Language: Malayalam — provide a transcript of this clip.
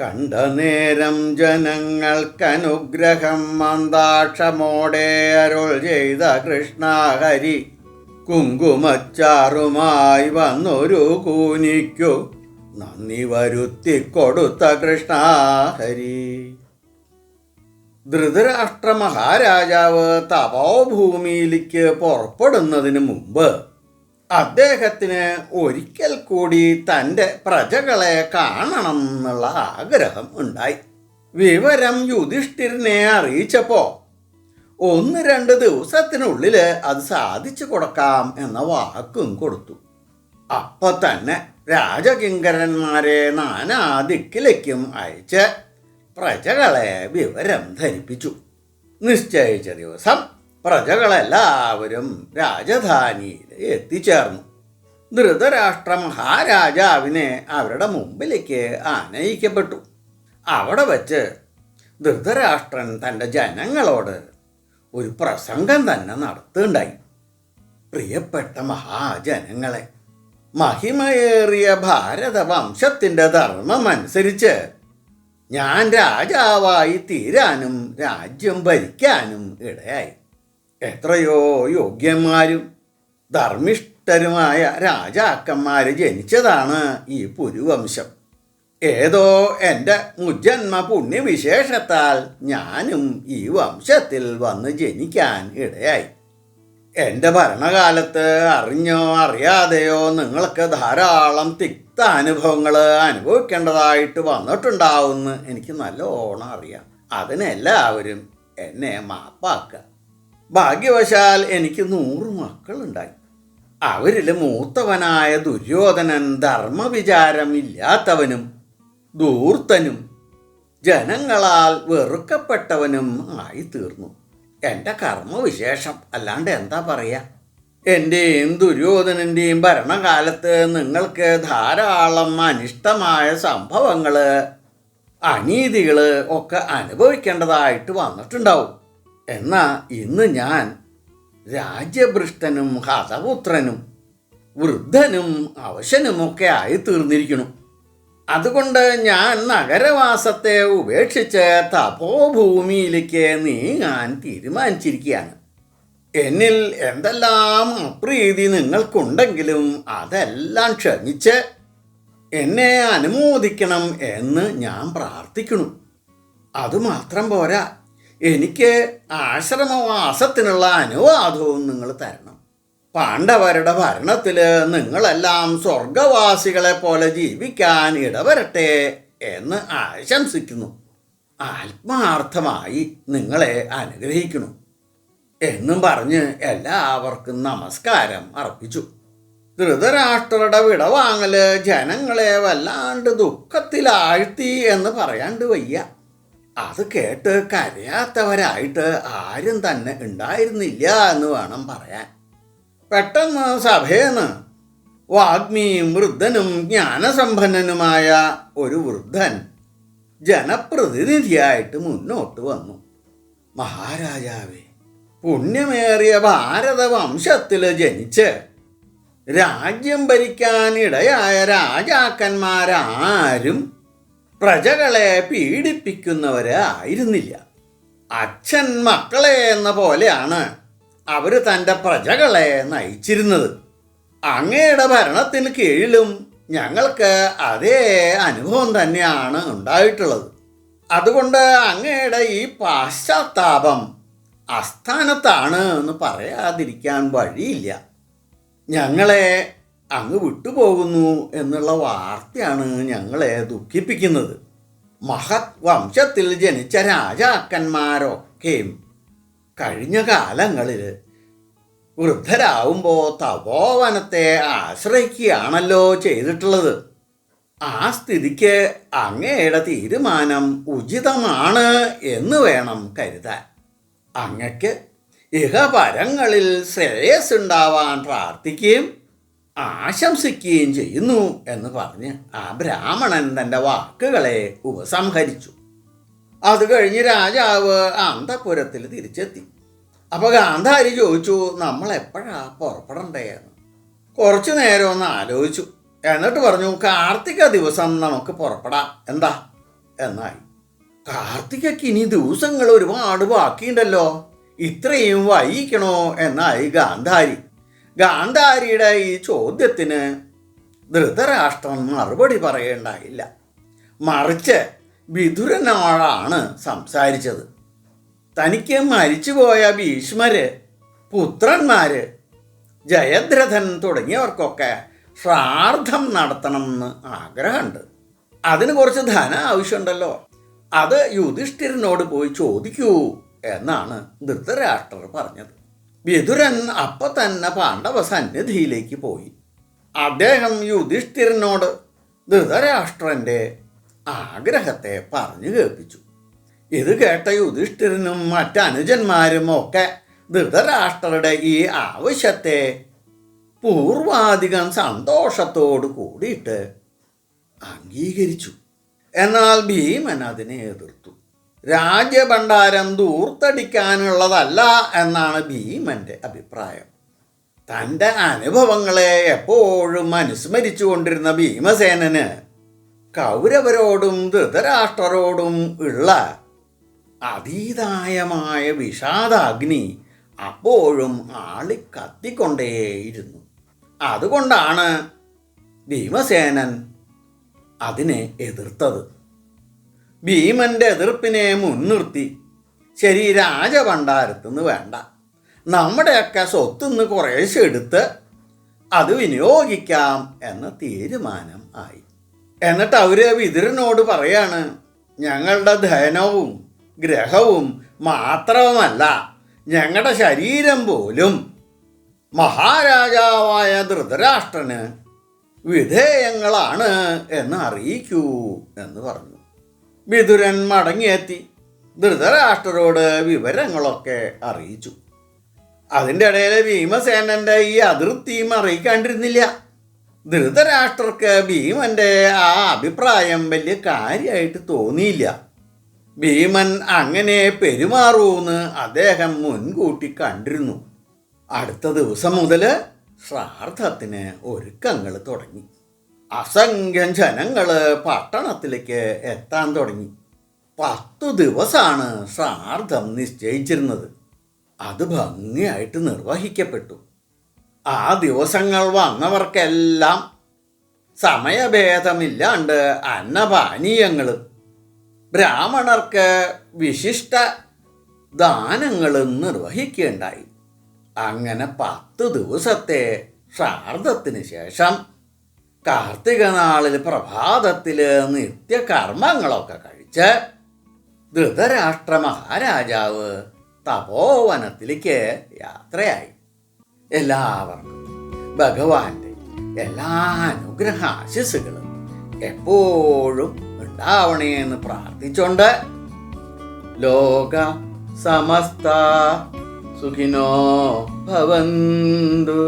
കണ്ട നേരം ജനങ്ങൾക്കനുഗ്രഹം മന്ദാക്ഷമോടെ അരുൾ ചെയ്ത കൃഷ്ണഹരി കുങ്കുമച്ചാറുമായി വന്നൊരു കൂനിക്കു നന്ദി വരുത്തിക്കൊടുത്ത കൃഷ്ണഹരി. ധൃതരാഷ്ട്ര മഹാരാജാവ് തപോഭൂമിയിലേക്ക് പുറപ്പെടുന്നതിന് മുമ്പ് അദ്ദേഹത്തിന് ഒരിക്കൽ കൂടി തൻ്റെ പ്രജകളെ കാണണം എന്നുള്ള ആഗ്രഹം ഉണ്ടായി. വിവരം യുധിഷ്ഠിരനെ അറിയിച്ചപ്പോൾ 1-2 ദിവസത്തിനുള്ളിൽ അത് സാധിച്ചു കൊടുക്കാം എന്ന വാക്കും കൊടുത്തു. അപ്പൊ തന്നെ രാജകിങ്കരന്മാരെ നാനാ ദിക്കിലേക്കും അയച്ച് പ്രജകളെ വിവരം ധരിപ്പിച്ചു. നിശ്ചയിച്ച ദിവസം പ്രജകളെല്ലാവരും രാജധാനിയിൽ എത്തിച്ചേർന്നു. ധൃതരാഷ്ട്ര മഹാരാജാവിനെ അവരുടെ മുമ്പിലേക്ക് ആനയിക്കപ്പെട്ടു. അവിടെ വച്ച് ധൃതരാഷ്ട്രൻ തൻ്റെ ജനങ്ങളോട് ഒരു പ്രസംഗം തന്നെ നടത്തുകയുണ്ടായി. പ്രിയപ്പെട്ട മഹാജനങ്ങളെ, മഹിമയേറിയ ഭാരതവംശത്തിൻ്റെ ധർമ്മമനുസരിച്ച് ഞാൻ രാജാവായി തീരാനും രാജ്യം ഭരിക്കാനും ഇടയായി. എത്രയോ യോഗ്യന്മാരും ധർമ്മിഷ്ഠരുമായ രാജാക്കന്മാർ ജനിച്ചതാണ് ഈ പുരുവംശം. ഏതോ എൻ്റെ മുജ്ജന്മ പുണ്യവിശേഷത്താൽ ഞാനും ഈ വംശത്തിൽ വന്ന് ജനിക്കാൻ ഇടയായി. എൻ്റെ ഭരണകാലത്ത് അറിഞ്ഞോ അറിയാതെയോ നിങ്ങൾക്ക് ധാരാളം തിക്താനുഭവങ്ങൾ അനുഭവിക്കേണ്ടതായിട്ട് വന്നിട്ടുണ്ടാവുമെന്ന് എനിക്ക് നല്ലോണം അറിയാം. അതിനെല്ലാവരും എന്നെ മാപ്പാക്കുക. ഭാഗ്യവശാൽ എനിക്ക് 100 മക്കളുണ്ടായി. അവരിൽ മൂത്തവനായ ദുര്യോധനൻ ധർമ്മവിചാരമില്ലാത്തവനും ധൂർത്തനും ജനങ്ങളാൽ വെറുക്കപ്പെട്ടവനും ആയിത്തീർന്നു. എൻ്റെ കർമ്മവിശേഷം അല്ലാണ്ട് എന്താ പറയുക. എൻ്റെയും ദുര്യോധനൻ്റെയും ഭരണകാലത്ത് നിങ്ങൾക്ക് ധാരാളം അനിഷ്ടമായ സംഭവങ്ങൾ, അനീതികൾ ഒക്കെ അനുഭവിക്കേണ്ടതായിട്ട് വന്നിട്ടുണ്ടാവും. എന്നാൽ ഇന്ന് ഞാൻ രാജ്യഭ്രഷ്ടനും ഹതപുത്രനും വൃദ്ധനും അവശനുമൊക്കെ ആയി തീർന്നിരിക്കുന്നു. അതുകൊണ്ട് ഞാൻ നഗരവാസത്തെ ഉപേക്ഷിച്ച് തപോഭൂമിയിലേക്ക് നീങ്ങാൻ തീരുമാനിച്ചിരിക്കുകയാണ്. എന്നിൽ എന്തെല്ലാം അപ്രീതി നിങ്ങൾക്കുണ്ടെങ്കിലും അതെല്ലാം ക്ഷമിച്ച് എന്നെ അനുമോദിക്കണം എന്ന് ഞാൻ പ്രാർത്ഥിക്കുന്നു. അതുമാത്രം പോരാ, എനിക്ക് ആശ്രമവാസത്തിനുള്ള അനുവാദവും നിങ്ങൾ തരണം. പാണ്ഡവരുടെ ഭരണത്തിൽ നിങ്ങളെല്ലാം സ്വർഗവാസികളെ പോലെ ജീവിക്കാൻ ഇടവരട്ടെ എന്ന് ആശംസിക്കുന്നു. ആത്മാർത്ഥമായി നിങ്ങളെ അനുഗ്രഹിക്കുന്നു എന്നും പറഞ്ഞ് എല്ലാവർക്കും നമസ്കാരം അർപ്പിച്ചു. ധൃതരാഷ്ട്രരുടെ വിടവാങ്ങൽ ജനങ്ങളെ വല്ലാണ്ട് ദുഃഖത്തിലാഴ്ത്തി എന്ന് പറയാണ്ട് വയ്യ. അത് കേട്ട് കരയാത്തവരായിട്ട് ആരും തന്നെ ഉണ്ടായിരുന്നില്ല എന്ന് വേണം പറയാൻ. പെട്ടെന്ന് സഭേന്ന് വാഗ്മിയും വൃദ്ധനും ജ്ഞാനസമ്പന്നനുമായ ഒരു വൃദ്ധൻ ജനപ്രതിനിധിയായിട്ട് മുന്നോട്ട് വന്നു. മഹാരാജാവേ, പുണ്യമേറിയ ഭാരതവംശത്തിൽ ജനിച്ച് രാജ്യം ഭരിക്കാനിടയായ രാജാക്കന്മാരാരും പ്രജകളെ പീഡിപ്പിക്കുന്നവരായിരുന്നില്ല. അച്ഛൻ മക്കളെ എന്ന പോലെയാണ് അവർ തൻ്റെ പ്രജകളെ നയിച്ചിരുന്നത്. അങ്ങയുടെ ഭരണത്തിന് കീഴിലും ഞങ്ങൾക്ക് അതേ അനുഭവം തന്നെയാണ് ഉണ്ടായിട്ടുള്ളത്. അതുകൊണ്ട് അങ്ങയുടെ ഈ പാശ്ചാത്താപം അസ്ഥാനത്താണ് എന്ന് പറയാതിരിക്കാൻ വഴിയില്ല. ഞങ്ങളെ അങ്ങ് വിട്ടുപോകുന്നു എന്നുള്ള വാർത്തയാണ് ഞങ്ങളെ ദുഃഖിപ്പിക്കുന്നത്. മഹത് വംശത്തിൽ ജനിച്ച രാജാക്കന്മാരൊക്കെയും കഴിഞ്ഞ കാലങ്ങളിൽ വൃദ്ധരാവുമ്പോൾ തപോവനത്തെ ആശ്രയിക്കുകയാണല്ലോ ചെയ്തിട്ടുള്ളത്. ആ സ്ഥിതിക്ക് അങ്ങയുടെ തീരുമാനം ഉചിതമാണ് എന്ന് വേണം കരുതാൻ. അങ്ങക്ക് ഇഹപരങ്ങളിൽ ശ്രേയസ്സുണ്ടാവാൻ പ്രാർത്ഥിക്കുകയും ആശംസിക്കുകയും ചെയ്യുന്നു എന്ന് പറഞ്ഞ് ആ ബ്രാഹ്മണൻ തൻ്റെ വാക്കുകളെ ഉപസംഹരിച്ചു. അത് കഴിഞ്ഞ് രാജാവ് അന്തഃപുരത്തിൽ തിരിച്ചെത്തി. അപ്പോൾ ഗാന്ധാരി ചോദിച്ചു, നമ്മൾ എപ്പോഴാ പുറപ്പെടണ്ടേന്ന്. കുറച്ചു നേരം ഒന്ന് ആലോചിച്ചു. എന്നിട്ട് പറഞ്ഞു, കാർത്തിക ദിവസം നമുക്ക് പുറപ്പെടാം, എന്താ? എന്നായി. കാർത്തികയ്ക്ക് ഇനി ദിവസങ്ങൾ ഒരുപാട് ബാക്കിയുണ്ടല്ലോ, ഇത്രയും വൈകിക്കണോ എന്നായി ഗാന്ധാരി. ഗാന്ധാരിയുടെ ഈ ചോദ്യത്തിന് ധൃതരാഷ്ട്രൻ മറുപടി പറയേണ്ടായില്ല. മറിച്ച് വിതുരനോടാണ് സംസാരിച്ചത്. തനിക്ക് മരിച്ചുപോയ ഭീഷ്മര്, പുത്രന്മാര്, ജയദ്രഥൻ തുടങ്ങിയവർക്കൊക്കെ ശ്രാദ്ധം നടത്തണമെന്ന് ആഗ്രഹമുണ്ട്. അതിന് കുറച്ച് ധനം ആവശ്യമുണ്ടല്ലോ, അത് യുധിഷ്ഠിരനോട് പോയി ചോദിക്കൂ എന്നാണ് ധൃതരാഷ്ട്രർ പറഞ്ഞത്. വിതുരൻ അപ്പം തന്നെ പാണ്ഡവ സന്നിധിയിലേക്ക് പോയി. അദ്ദേഹം യുധിഷ്ഠിരനോട് ധൃതരാഷ്ട്രൻ്റെ ആഗ്രഹത്തെ പറഞ്ഞു കേൾപ്പിച്ചു. ഇത് കേട്ട യുധിഷ്ഠിരനും മറ്റനുജന്മാരും ഒക്കെ ധൃതരാഷ്ട്രരുടെ ഈ ആവശ്യത്തെ പൂർവാധികം സന്തോഷത്തോടു കൂടിയിട്ട് അംഗീകരിച്ചു. എന്നാൽ ഭീമൻ അതിനെ എതിർത്തു. രാജ്യഭണ്ഡാരം ദൂർത്തടിക്കാനുള്ളതല്ല എന്നാണ് ഭീമന്റെ അഭിപ്രായം. തൻ്റെ അനുഭവങ്ങളെ എപ്പോഴും അനുസ്മരിച്ചു കൊണ്ടിരുന്ന ഭീമസേനന് കൗരവരോടും ധൃതരാഷ്ട്രരോടും ഉള്ള അതീതായമായ വിഷാദാഗ്നി അപ്പോഴും ആളിക്കത്തിക്കൊണ്ടേയിരുന്നു. അതുകൊണ്ടാണ് ഭീമസേനൻ അതിനെ എതിർത്തത്. ഭീമന്റെ എതിർപ്പിനെ മുൻനിർത്തി, ശരി, രാജഭണ്ഡാരത്തുനിന്ന് വേണ്ട, നമ്മുടെയൊക്കെ സ്വത്തുനിന്ന് കുറേശ്ശെ എടുത്ത് അത് വിനിയോഗിക്കാം എന്ന തീരുമാനം ആയി. എന്നിട്ട് അവര് വിതുരനോട് പറയാണ്, ഞങ്ങളുടെ ധനവും ഗ്രഹവും മാത്രവുമല്ല, ഞങ്ങളുടെ ശരീരം പോലും മഹാരാജാവായ ധൃതരാഷ്ട്രന് വിധേയങ്ങളാണ് എന്ന് അറിയിക്കൂ എന്ന് പറഞ്ഞു. വിതുരൻ മടങ്ങിയെത്തി ധൃതരാഷ്ട്രരോട് വിവരങ്ങളൊക്കെ അറിയിച്ചു. അതിൻ്റെ ഇടയിൽ ഭീമസേനന്റെ ഈ അതിർത്തിയും അറിയിക്കാണ്ടിരുന്നില്ല. ധൃതരാഷ്ട്രർക്ക് ഭീമന്റെ ആ അഭിപ്രായം വലിയ കാര്യമായിട്ട് തോന്നിയില്ല. ഭീമൻ അങ്ങനെ പെരുമാറൂന്ന് അദ്ദേഹം മുൻകൂട്ടി കണ്ടിരുന്നു. അടുത്ത ദിവസം മുതൽ ശ്രാദ്ധത്തിന് ഒരുക്കങ്ങൾ തുടങ്ങി. അസംഖ്യം ജനങ്ങൾ പട്ടണത്തിലേക്ക് എത്താൻ തുടങ്ങി. 10 ദിവസമാണ് ശ്രാദ്ധം നിശ്ചയിച്ചിരുന്നത്. അത് ഭംഗിയായിട്ട് നിർവഹിക്കപ്പെട്ടു. ആ ദിവസങ്ങൾ വന്നവർക്കെല്ലാം സമയഭേദമില്ലാണ്ട് അന്നപാനീയങ്ങൾ, ബ്രാഹ്മണർക്ക് വിശിഷ്ട ദാനങ്ങളും നിർവഹിക്കുകയുണ്ടായി. അങ്ങനെ 10 ദിവസത്തെ ശ്രാദ്ധത്തിന് ശേഷം കാർത്തിക നാളിൽ പ്രഭാതത്തിൽ നിത്യകർമ്മങ്ങളൊക്കെ കഴിച്ച് ധൃതരാഷ്ട്ര മഹാരാജാവ് തപോവനത്തിലേക്ക് യാത്രയായി. എല്ലാവർക്കും ഭഗവാന്റെ എല്ലാ അനുഗ്രഹാശിസുകളും എപ്പോഴും ഉണ്ടാവണേന്ന് പ്രാർത്ഥിച്ചുകൊണ്ട് ലോക സമസ്ത സുഖിനോ ഭവന്തു.